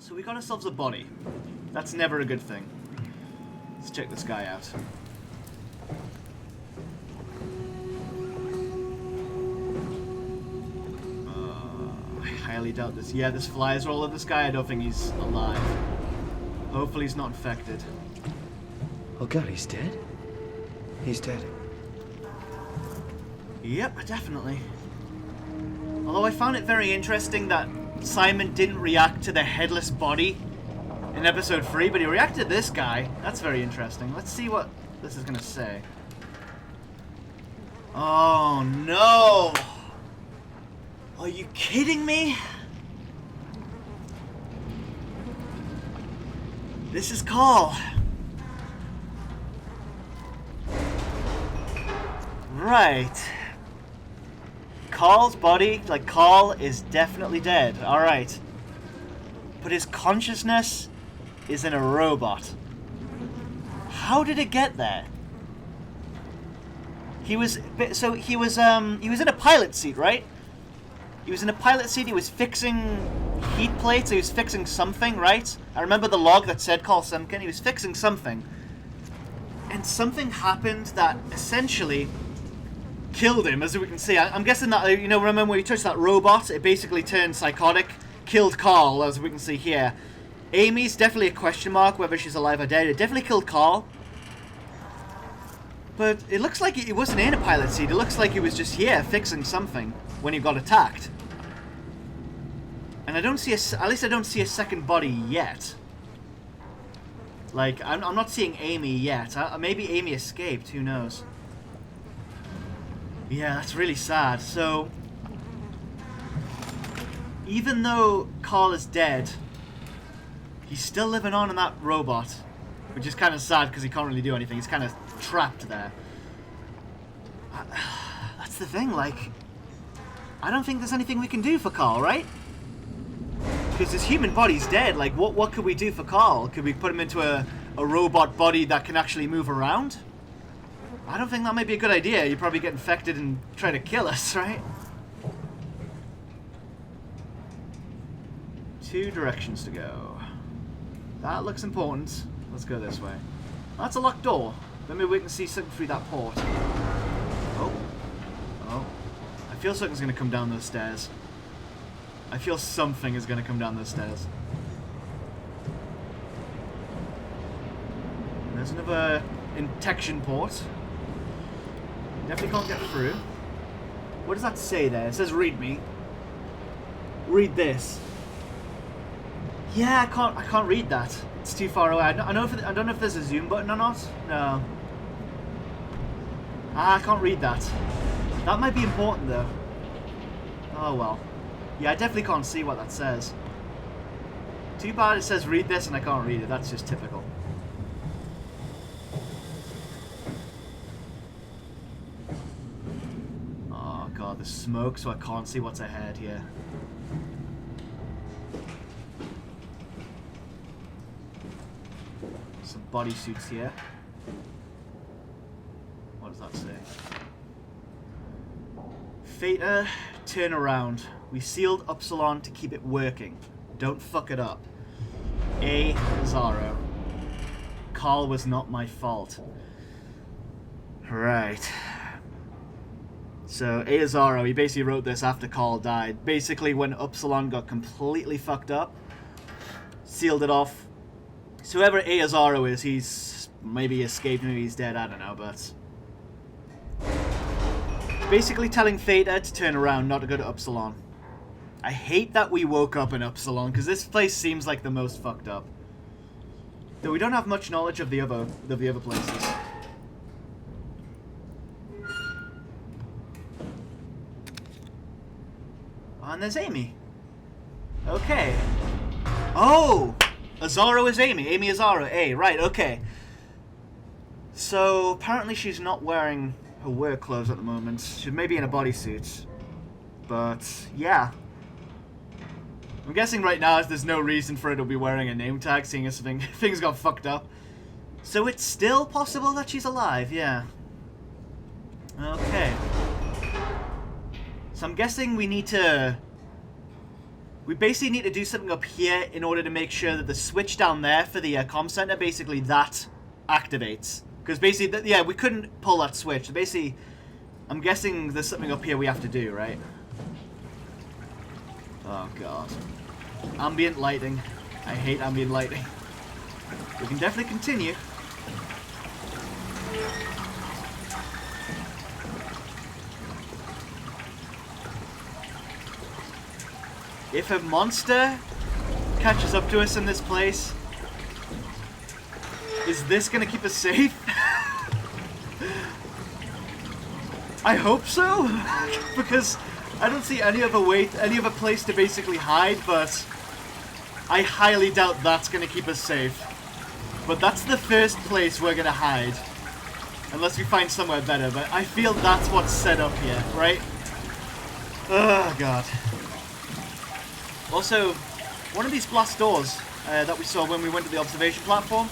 So we got ourselves a body. That's never a good thing. Let's check this guy out. I highly doubt this. Yeah, this flies all over this guy. I don't think he's alive. Hopefully he's not infected. Oh god, he's dead? He's dead. Yep, definitely. Although I found it very interesting that Simon didn't react to the headless body in episode 3, but he reacted to this guy. That's very interesting. Let's see what this is going to say. Oh, no! Are you kidding me? This is Carl. Right. Carl's body, like, Carl is definitely dead. Alright. But his consciousness is in a robot. How did it get there? He was in a pilot seat, right? He was in a pilot seat, he was fixing heat plates, he was fixing something, right? I remember the log that said Carl Semken, he was fixing something. And something happened that essentially killed him, as we can see. I'm guessing that, you know, remember when you touched that robot, it basically turned psychotic, killed Carl, as we can see here. Amy's definitely a question mark, whether she's alive or dead. It definitely killed Carl. But it looks like he wasn't in a pilot seat. It looks like he was just here fixing something when he got attacked. And I don't see at least I don't see a second body yet. Like, I'm not seeing Amy yet. Maybe Amy escaped, who knows. Yeah, that's really sad. So, even though Carl is dead, he's still living on in that robot. Which is kind of sad because he can't really do anything. He's kind of trapped there. That's the thing, like, I don't think there's anything we can do for Carl, right? Because his human body's dead. Like, what could we do for Carl? Could we put him into a robot body that can actually move around? I don't think that might be a good idea. You'd probably get infected and try to kill us, right? 2 directions to go. That looks important. Let's go this way. That's a locked door. Maybe we can see something through that port. Oh. Oh. I feel something's going to come down those stairs. I feel something is going to come down those stairs. There's another intection port. Definitely can't get through. What does that say there? It says read me. Read this. Yeah, I can't read that. It's too far away. I don't know if there's a zoom button or not. No. I can't read that. That might be important though. Oh well. Yeah, I definitely can't see what that says. Too bad it says read this and I can't read it. That's just typical. Oh god, there's smoke so I can't see what's ahead here. Some bodysuits here. What does that say? Theta, turn around. We sealed Upsilon to keep it working. Don't fuck it up. A. Zaro. Carl was not my fault. Right. So, A. Zaro, he basically wrote this after Carl died. Basically, when Upsilon got completely fucked up, sealed it off. So whoever Azaro is, he's maybe escaped, maybe he's dead, I don't know, but... basically telling Theta to turn around, not to go to Upsilon. I hate that we woke up in Upsilon, because this place seems like the most fucked up. Though we don't have much knowledge of the other places. Oh, and there's Amy. Okay. Oh! Azaro is Amy. Amy Azaro. A. Right, okay. So, apparently she's not wearing her work clothes at the moment. She may be in a bodysuit. But, yeah. I'm guessing right now there's no reason for her to be wearing a name tag, seeing as things got fucked up. So it's still possible that she's alive, yeah. Okay. So I'm guessing we need to We basically need to do something up here in order to make sure that the switch down there for the comm center, basically that activates. Because basically, yeah, we couldn't pull that switch. Basically, I'm guessing there's something up here we have to do, right? Oh, God. Ambient lighting. I hate ambient lighting. We can definitely continue. If a monster catches up to us in this place, is this gonna keep us safe? I hope so, because I don't see any other place to basically hide, but I highly doubt that's gonna keep us safe. But that's the first place we're gonna hide, unless we find somewhere better, but I feel that's what's set up here, right? Oh, God. Also, one of these blast doors that we saw when we went to the observation platform.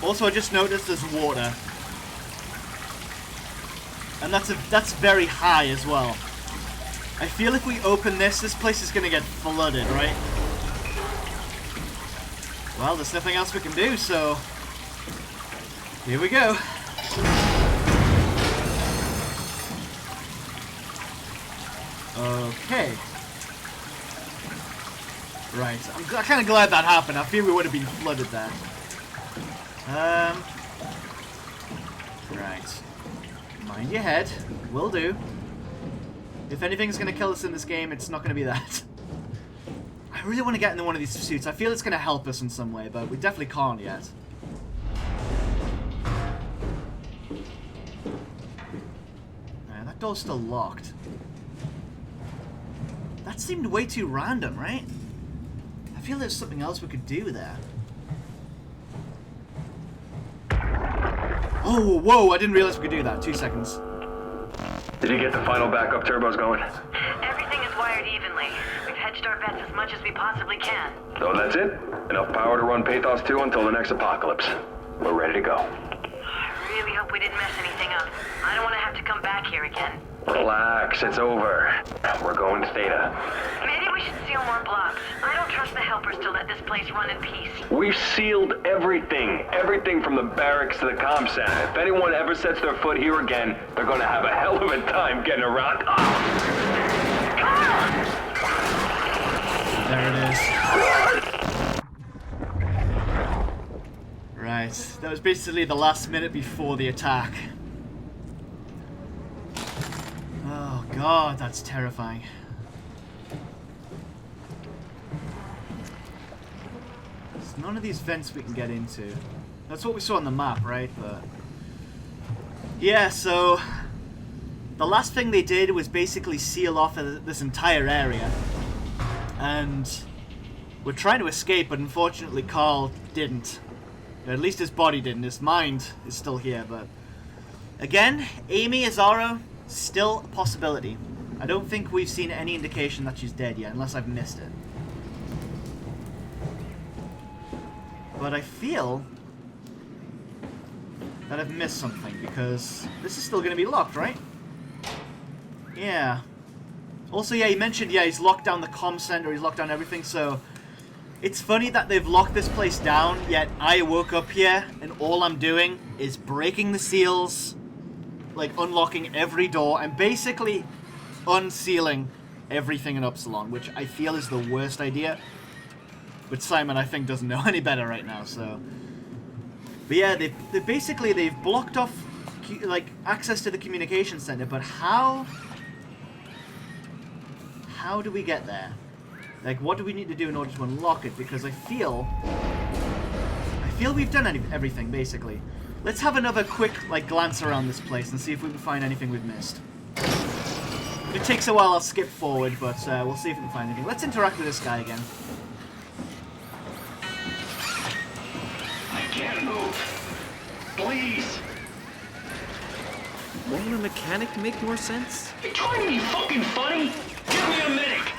Also, I just noticed there's water. And that's very high as well. I feel if we open this place is going to get flooded, right? Well, there's nothing else we can do, so here we go. Okay. Right, I'm kind of glad that happened. I feel we would have been flooded there. Right. Mind your head. Will do. If anything's going to kill us in this game, it's not going to be that. I really want to get into one of these suits. I feel it's going to help us in some way, but we definitely can't yet. That door's still locked. That seemed way too random, right? I feel there's something else we could do there. Oh, whoa, I didn't realize we could do that. 2 seconds. Did you get the final backup turbos going? Everything is wired evenly. We've hedged our bets as much as we possibly can. So that's it? Enough power to run Pathos 2 until the next apocalypse. We're ready to go. I really hope we didn't mess anything up. I don't want to have to come back here again. Relax, it's over. We're going to Theta. Maybe we should seal more blocks. I don't trust the helpers to let this place run in peace. We've sealed everything. Everything from the barracks to the comm center. If anyone ever sets their foot here again, they're going to have a hell of a time getting around. There it is. Right, that was basically the last minute before the attack. Oh God, that's terrifying. There's none of these vents we can get into. That's what we saw on the map, right? But yeah, so the last thing they did was basically seal off this entire area. And we're trying to escape, but unfortunately Carl didn't. At least his body didn't. His mind is still here, but again, Amy Azaro, still a possibility. I don't think we've seen any indication that she's dead yet, unless I've missed it. But I feel that I've missed something, because this is still going to be locked, right? Yeah. Also, yeah, he mentioned, yeah, he's locked down the comm center, he's locked down everything, so it's funny that they've locked this place down, yet I woke up here, and all I'm doing is breaking the seals, like unlocking every door, and basically unsealing everything in Upsilon, which I feel is the worst idea. But Simon, I think, doesn't know any better right now, so. But yeah, they've blocked off, like, access to the communication center, but how do we get there? Like, what do we need to do in order to unlock it? Because I feel we've done everything, basically. Let's have another quick, like, glance around this place and see if we can find anything we've missed. If it takes a while, I'll skip forward, but we'll see if we can find anything. Let's interact with this guy again. I can't move. Please. Won't a mechanic make more sense? You trying to be fucking funny? Give me a minute.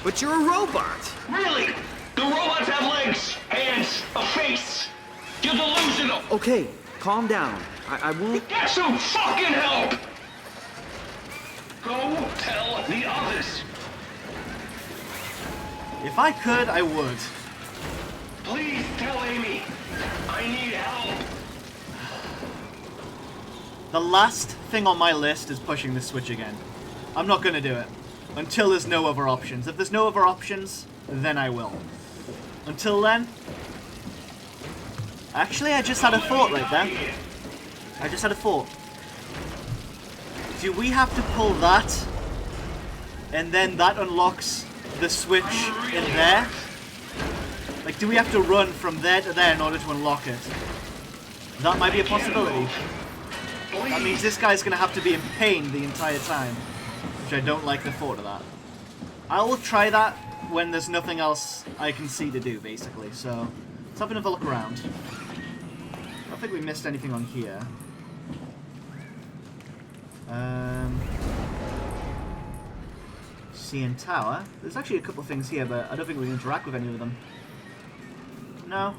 But you're a robot! Really? The robots have legs, hands, a face. You're delusional. Okay, calm down. I won't... Get some fucking help! Go tell the others. If I could, I would. Please tell Amy. I need help. The last thing on my list is pushing the switch again. I'm not going to do it until there's no other options. If there's no other options, then I will. Until then... Actually, I just had a thought right there. I just had a thought. Do we have to pull that, and then that unlocks the switch in there? Like, do we have to run from there to there in order to unlock it? That might be a possibility. That means this guy's going to have to be in pain the entire time, which I don't like the thought of that. I will try that when there's nothing else I can see to do, basically. So, let's have another look around. I don't think we missed anything on here. CN Tower. There's actually a couple of things here, but I don't think we can interact with any of them. No.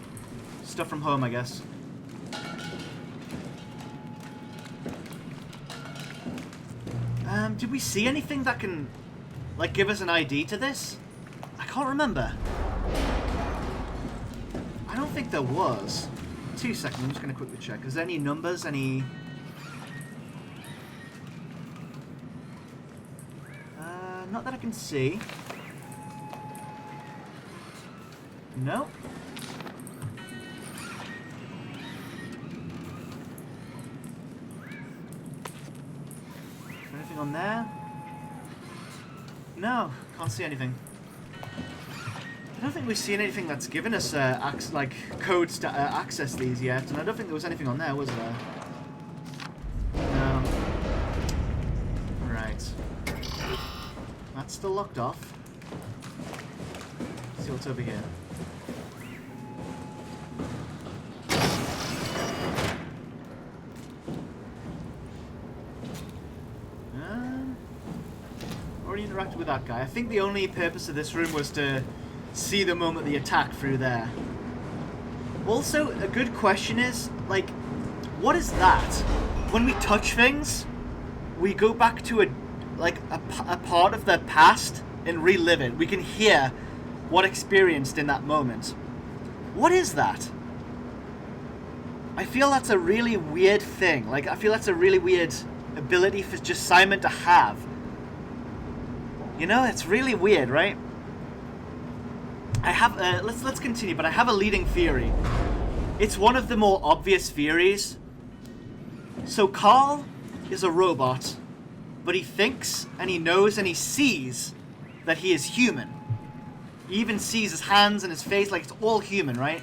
Stuff from home, I guess. Did we see anything that can, like, give us an ID to this? I can't remember. I don't think there was. 2 seconds, I'm just going to quickly check. Is there any numbers, any... not that I can see. No. Anything on there? No, can't see anything. I don't think we've seen anything that's given us like codes to access these yet, and I don't think there was anything on there, was there? No. Right. That's still locked off. Let's see what's over here. Already interacted with that guy. I think the only purpose of this room was to see the moment the attack through there. Also, a good question is, like, what is that? When we touch things, we go back to a part of the past and relive it. We can hear what experienced in that moment. What is that? I feel that's a really weird thing. Like, I feel that's a really weird ability for just Simon to have. You know, it's really weird, right? I have let's continue, but I have a leading theory. It's one of the more obvious theories. So Carl is a robot, but he thinks and he knows and he sees that he is human. He even sees his hands and his face, like it's all human, right?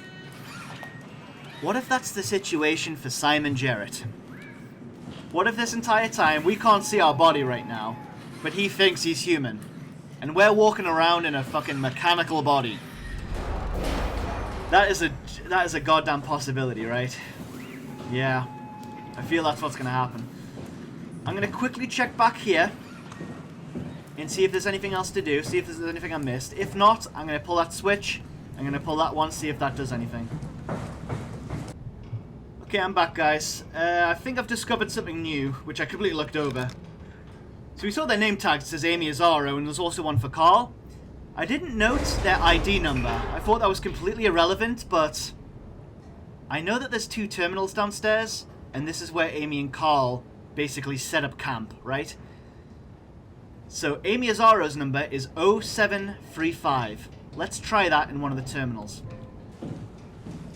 What if that's the situation for Simon Jarrett? What if this entire time we can't see our body right now, but he thinks he's human, and we're walking around in a fucking mechanical body? That is a goddamn possibility, right? Yeah, I feel that's what's gonna happen. I'm gonna quickly check back here and see if there's anything else to do, see if there's anything I missed. If not, I'm gonna pull that switch. I'm gonna pull that one, see if that does anything. Okay, I'm back, guys. I think I've discovered something new, which I completely looked over. So we saw their name tag says Amy Azaro, and there's also one for Carl. I didn't note their ID number. I thought that was completely irrelevant, but I know that there's 2 terminals downstairs, and this is where Amy and Carl basically set up camp, right? So Amy Azaro's number is 0735. Let's try that in one of the terminals.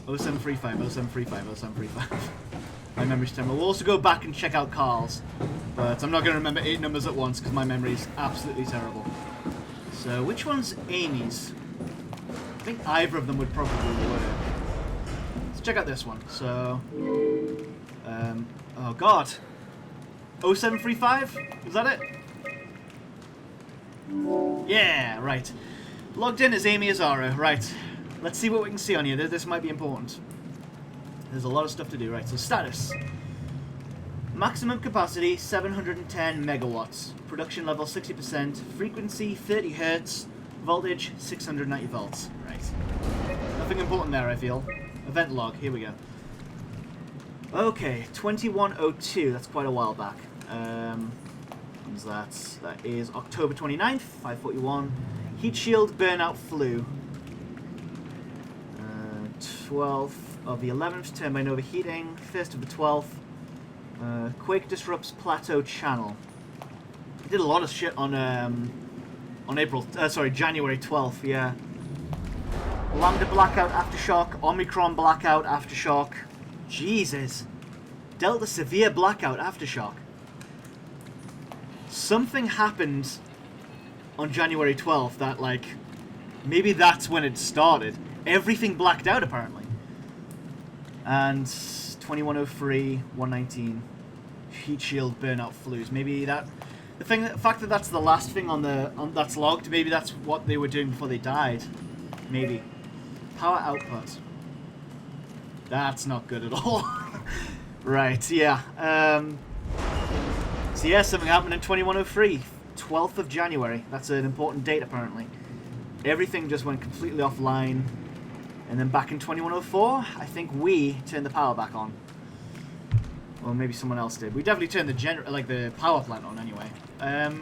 0735, 0735, 0735. My memory's terrible. We'll also go back and check out Carl's, but I'm not going to remember 8 numbers at once because my memory is absolutely terrible. So which one's Amy's? I think either of them would probably work. Let's check out this one. So, oh god. 0735? Is that it? Yeah, right. Logged in as Amy Azaro. Right. Let's see what we can see on here. This might be important. There's a lot of stuff to do. Right, so status. Maximum capacity, 710 megawatts. Production level, 60%. Frequency, 30 hertz. Voltage, 690 volts. Right. Nothing important there, I feel. Event log. Here we go. Okay, 2102. That's quite a while back. When's that? That is October 29th, 5:41. Heat shield burnout flu. 12th of the 11th, turbine overheating. 1st of the 12th. Quake disrupts plateau channel. He did a lot of shit on January 12th, yeah. Lambda blackout aftershock, Omicron blackout aftershock. Jesus. Delta severe blackout aftershock. Something happened on January 12th that, like, maybe that's when it started. Everything blacked out, apparently. And 2103, 119, heat shield burnout flus. Maybe that, the fact that that's the last thing on that's logged. Maybe that's what they were doing before they died. Maybe. Power output. That's not good at all. Right. Yeah. So yeah, something happened in 2103, 12th of January. That's an important date, apparently. Everything just went completely offline. And then back in 2104, I think we turned the power back on. Or maybe someone else did. We definitely turned the power plant on anyway.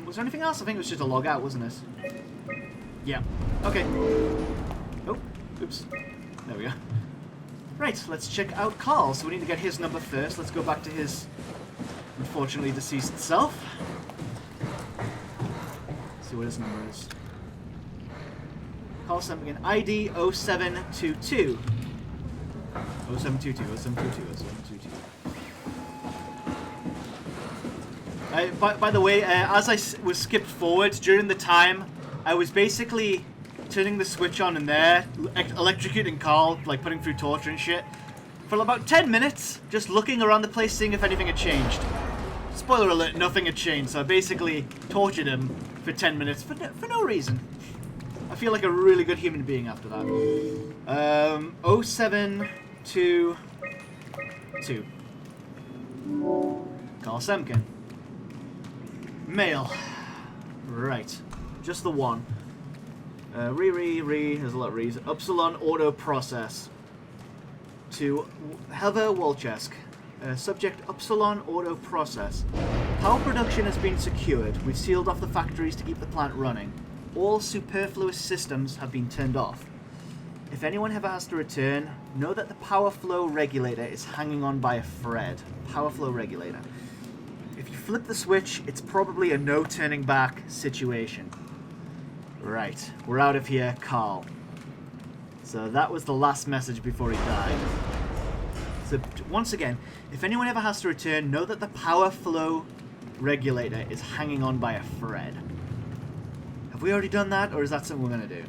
Was there anything else? I think it was just a log out, wasn't it? Yeah. Okay. Oh, oops. There we go. Right, let's check out Carl. So we need to get his number first. Let's go back to his unfortunately deceased self. See what his number is. Call something in ID 0722. 0722, 0722, 0722. By the way, as I was skipped forward during the time, I was basically turning the switch on in there, electrocuting Carl, like putting through torture and shit, for about 10 minutes, just looking around the place, seeing if anything had changed. Spoiler alert, nothing had changed, so I basically tortured him for 10 minutes for no reason. I feel like a really good human being after that. 0722. Carl Semken. Male. Right. Just the one. There's a lot of re's. Upsilon auto process. To Heather Wolchesk. Subject Upsilon auto process. Power production has been secured. We've sealed off the factories to keep the plant running. All superfluous systems have been turned off. If anyone ever has to return, know that the power flow regulator is hanging on by a thread. Power flow regulator. If you flip the switch, it's probably a no turning back situation. Right, we're out of here, Carl. So that was the last message before he died. So once again, if anyone ever has to return, know that the power flow regulator is hanging on by a thread. Have we already done that, or is that something we're going to do?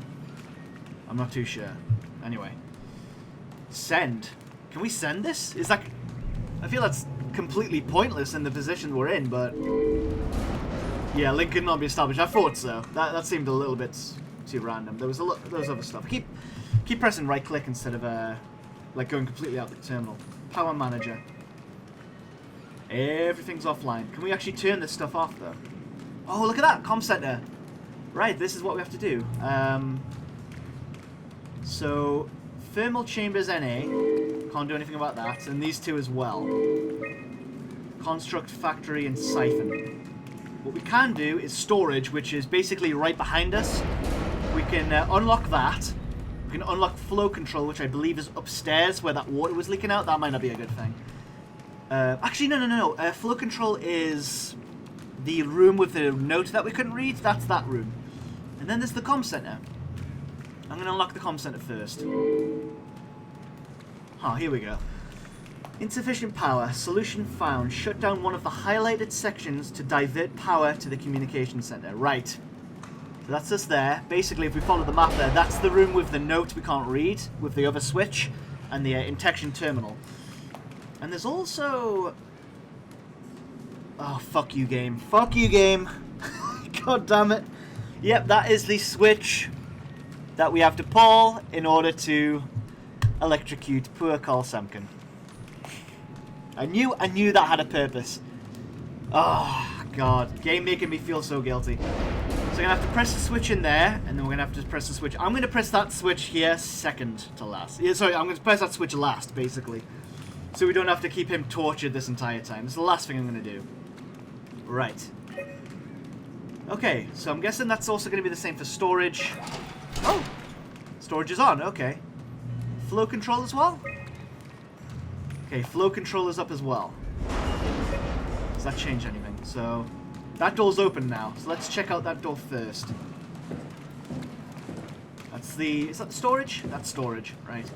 I'm not too sure. Anyway. Send. Can we send this? Is that... I feel that's completely pointless in the position we're in, but... Yeah, link could not be established. I thought so. That seemed a little bit too random. There was other stuff. I keep pressing right click instead of like going completely out the terminal. Power manager. Everything's offline. Can we actually turn this stuff off though? Oh, look at that! Comm center. Right, this is what we have to do. So, thermal chambers NA. Can't do anything about that. And these two as well. Construct factory and siphon. What we can do is storage, which is basically right behind us. We can unlock that. We can unlock flow control, which I believe is upstairs where that water was leaking out. That might not be a good thing. Actually, no. Flow control is the room with the note that we couldn't read. That's that room. And then there's the comm center. I'm going to unlock the comm center first. Oh, here we go. Insufficient power. Solution found. Shut down one of the highlighted sections to divert power to the communication center. Right. So that's us there. Basically, if we follow the map there, that's the room with the note we can't read, with the other switch, and the intection terminal. And there's also... Oh, fuck you, game. Fuck you, game. God damn it. Yep, that is the switch that we have to pull in order to electrocute poor Carl Semken. I knew that had a purpose. Oh, God. Game making me feel so guilty. So I'm going to have to press the switch in there, and then we're going to have to press the switch. I'm going to press that switch here second to last. Yeah, sorry, I'm going to press that switch last, basically. So we don't have to keep him tortured this entire time. It's the last thing I'm going to do. Right. Okay, so I'm guessing that's also going to be the same for storage. Oh! Storage is on, okay. Flow control as well? Okay, flow control is up as well. Does that change anything? So, that door's open now. So let's check out that door first. That's the... Is that the storage? That's storage, right.